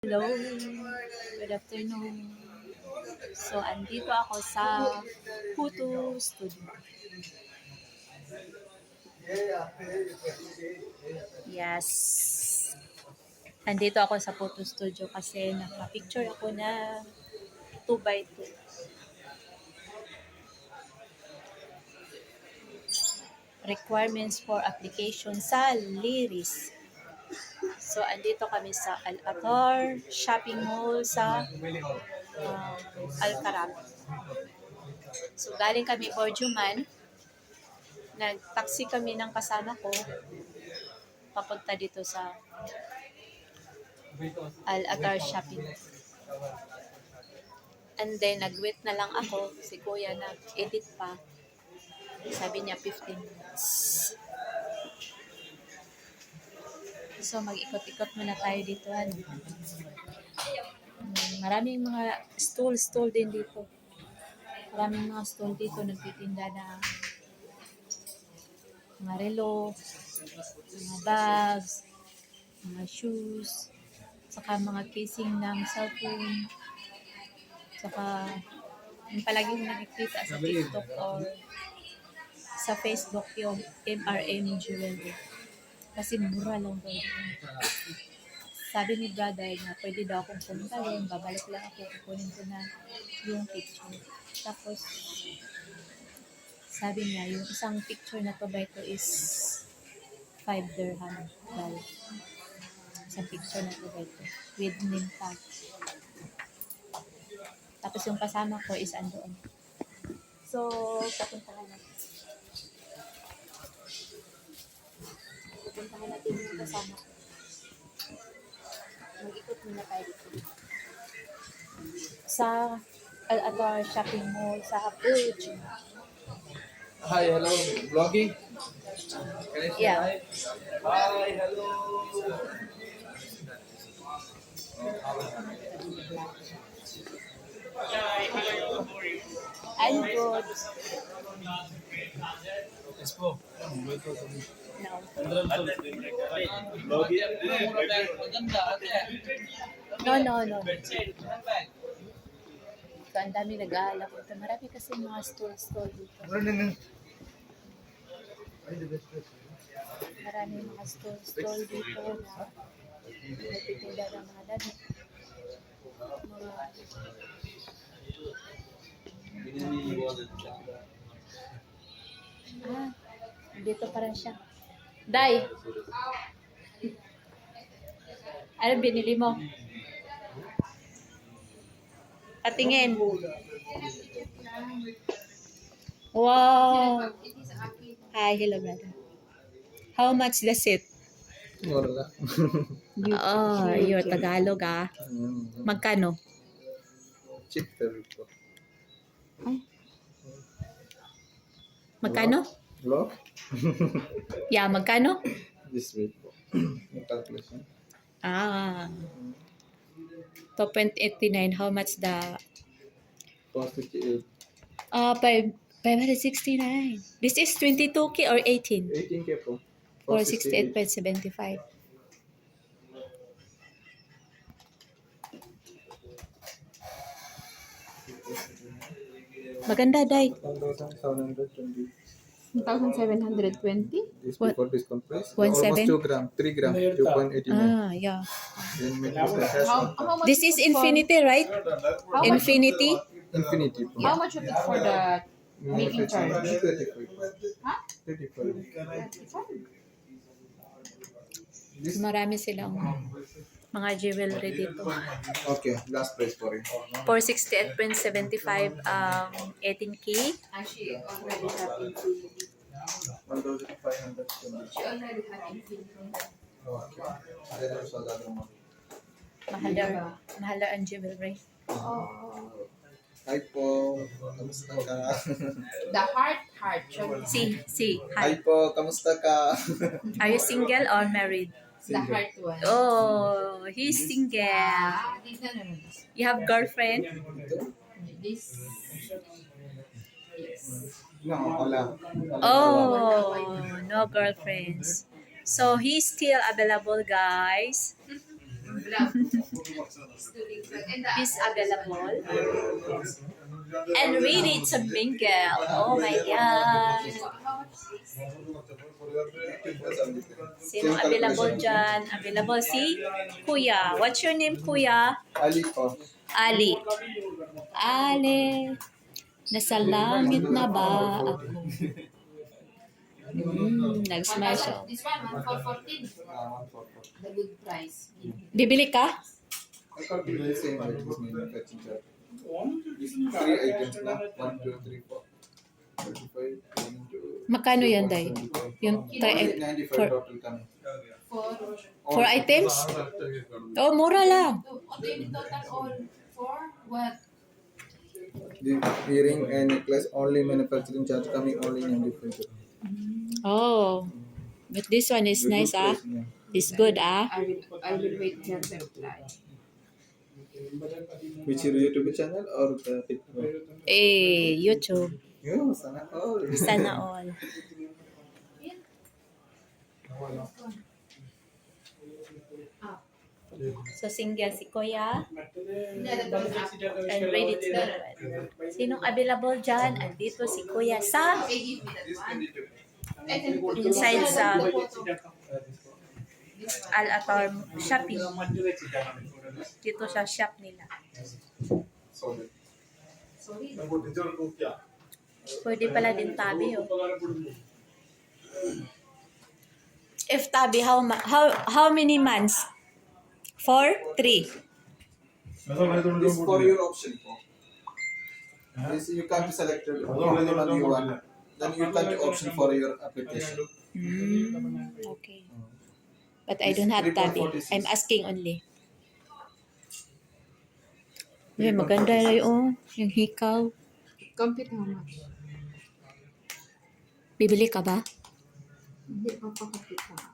Hello, good afternoon. So, andito ako sa Photo Studio. Yes. Andito ako sa Photo Studio kasi naka-picture ako na 2x2. Requirements for application sa Liris. So, andito kami sa Al-Atar Shopping Mall sa Al-Karam. So, galing kami Borjuman. Nag-taxi kami ng kasama ko papunta dito sa Al-Atar Shopping. And then, nag-wait na lang ako. Si Kuya nag-edit pa. Sabi niya 15 minutes. So, mag-ikot-ikot muna tayo dito. Maraming mga stall din dito. Maraming mga stall dito. Nagtitinda na mga relo, mga bags, mga shoes, saka mga casing ng cellphone, saka yung palaging nakikita sa TikTok or sa Facebook yung MRM Jewelry. Kasi mura lang daw. Sabi ni brother na pwede daw akong pumunta rin, babalik lang ako, kukunin ko na yung picture. Tapos, sabi niya, yung isang picture na to ba ito is 5 dirham. Isang picture na to ba ito, with name tag. Tapos yung kasama ko is andoon. So, papuntahan natin. Pupuntahan natin yung kasama ko. Mag-ikot muna tayo dito. Sa Al-Atar Shopping Mall sa Abuj. Hi, hello. Vlogging? Can I say Yeah. hi? Hi, hello. I'm good. Yes po. No. No. So, ang dami nag-aalap ito. Marami kasi mga stall dito. Marami mga stall dito na nagtitinda ng mga damit. Dito pa rin siya. Day! Ano binili mo? Patingin. Wow! Hi, hello brother. How much the set? Wala. Oh, you're Tagalog Magkano? Cheap pero po. Magkano? Vlog? Yeah, magkano? This way po. Yung calculation. 2.89. How much the? 458. 569. This is 22K or 18? 18K po. 468.75. Maganda, Day. 1,720. 1,720? This What? before discount price. 1,700? Almost 2 gram. 3 gram. 2.89. Yeah. Then make this How much This is it for- infinity, right? How much, Infinity? Infinity po. how much of it for the making charge? 35. Huh? 35. This Marami silang mga jewelry dito. okay, last price for it. 468.75 18K. She already have infinity. 1,520. She already have infinity. Okay. Then also the other one. Mahal ang jewelry. Hi po, kamusta ka? The heart. Si, Hi hi. po, kamusta ka? Are you single or married? The heart one. Oh, he's single. This one. You have girlfriend? This. Yes. No, wala. Oh, no girlfriends. So, he's still available, guys. Is available and ready to mingle. Oh my God. Sino available dyan? Available si Kuya. What's your name, Kuya? Ali po. Ali. Ali. Nasa langit na ba ako? Nag-smile siya. This one, 1 for 14. 144. The good price. Bibili ka? I can't do the same like this manufacturing charge. These 3 items na. 1, 2, 3, 4. 35, 22. Magkano yan, Day? Yung 95 for total kami. four items? Oh, mura lang. Okay, total all for what? The earring and necklace only manufacturing charge coming only 95. Oh. But this one is nice, ah. It's good, ah. I will wait here to reply. Which your YouTube channel or the TikTok? YouTube. Yo, sana all. Sana all. So, single si Kuya. And ready to go. Sinong available dyan? Andito si Kuya sa inside sa Al-Atar Shopping. Dito sa shop nila. Solid. Pwede pala din tabi, oh. If tabi, how many months? 4, 3. This for your option. This you can't select it. Only the one you want. Then you can't option for your application. Okay. But I don't have tabi. I'm asking only. Ay, maganda na yung hikaw. Compute how much? Bibili ka ba? Hindi pa pa-compute ka.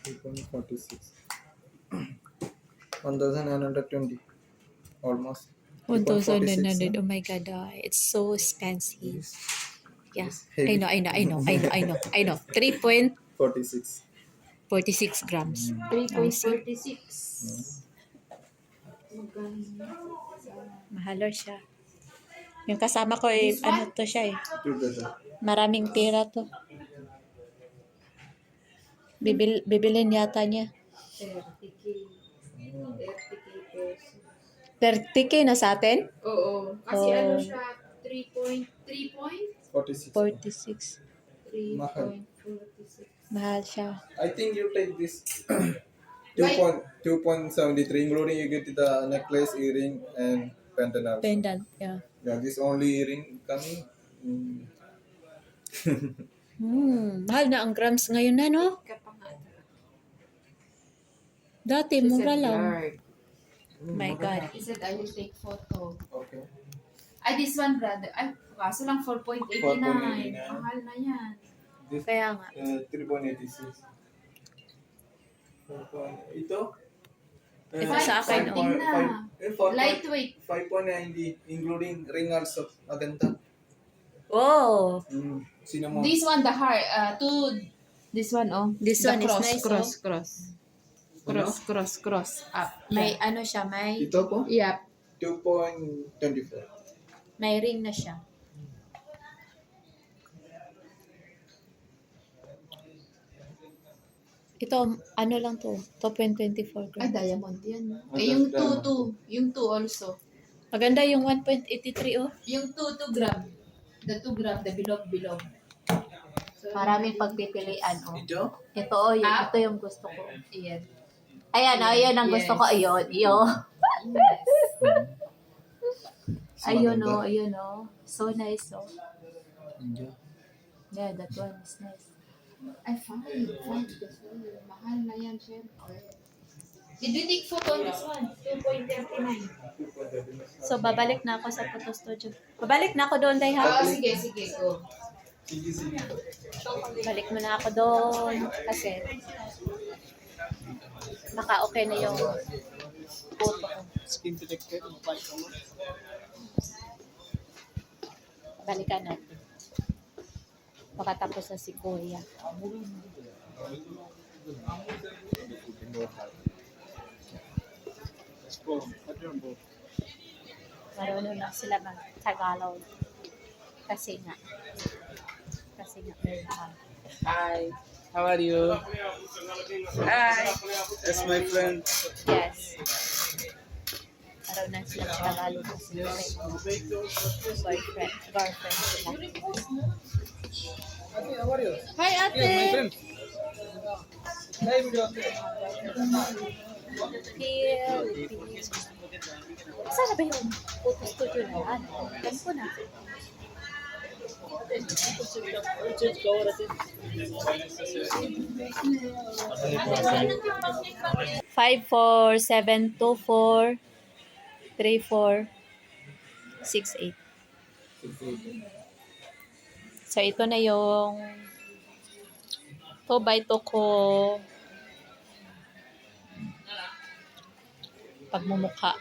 3.46. 1,920. Almost. 1,900. Oh my God. It's so expensive. Yeah. Heavy. I know. 3.46 46. grams. 3.46. Mahalo siya. Yung kasama ko ano to siya eh. Together. Maraming pera to. Bibilin yata niya. 30K. 30K pesos. 30K na sa atin? Oo. Kasi Oh. ano siya, 3.46. 46. 3.46. Mahal siya. I think you take this Why? 2.73 including you get the necklace, earring and pendant also. Pendant. Yeah. Yeah, this only earring coming. Mahal na ang grams ngayon na, no? Ka pa nga. Dati, She mura said lang. blurred. My God. He said, I will take photo. Okay. Ay, this one, brother. Ay, kaso lang 4.89. 4.89. Mahal na yan. This Kaya nga. 3.86. Ito? Ito sa akin, Something na. Lightweight. 5.90 including ring also. Maganda. Oh. Sino mo? This one, the heart. This one, oh. This The one is nice, cross. Ano? Cross. Up. May ano siya, may Ito po? Yep. 2.24. may ring na siya. Ito, ano lang to? 2.24 Ay, grams. diamond yan. No? Oh, Eh, yung that's 2, yung 2 also. Maganda yung 1.83, oh. Yung 2 gram. The 2 gram, the bilog. So, Maraming pagpipilian, oh. Ito? Ito, oh, ito yung gusto ko. Ayan. Ayan, oh, yun ang gusto ko. Ayun. Ayun, oh. So nice, oh. Yeah, that one is nice. Ay, fine. This one. Mahal na yan, syempre. Did you take photo on this one? 2.39. So, babalik na ako sa photo studio. Babalik na ako doon, Day, ha? Sige, go. Sige. Balik mo na ako doon. Kasi, naka-okay na yung photo ko. Balikan natin. Makatapos na si Kuya. Marunong lang sila mag-Tagalog. Kasi nga meron ka. Hi, how are you? Hi, that's my friend. Yes. Marunong sila mag-Tagalog kasi boyfriend, girlfriend sila. Hi, ate! My friend. Hi, video. Philippines. Saan na ba yun? Photo studio na yan. Alam ko na. Five, 4, 7, 2, 4, 3, 4, 6, 8. So, ito na yung 2x2 ko pagmumukha.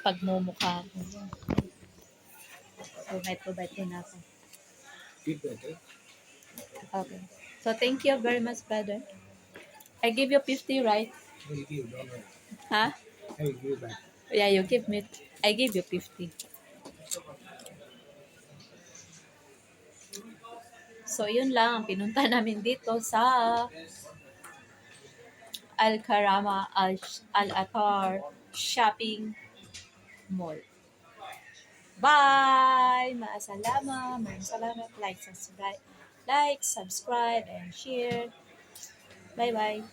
Pagmumukha ko. So, may 2x2 na ako. Okay. So, thank you very much, brother. I give you 50, right? Huh? Yeah, you give me. I give you 50. So, yun lang ang pinunta namin dito sa Al-Karama Al-Atar Shopping Mall. Bye! Maasalama. Maraming salamat. Like, subscribe, and share. Bye-bye.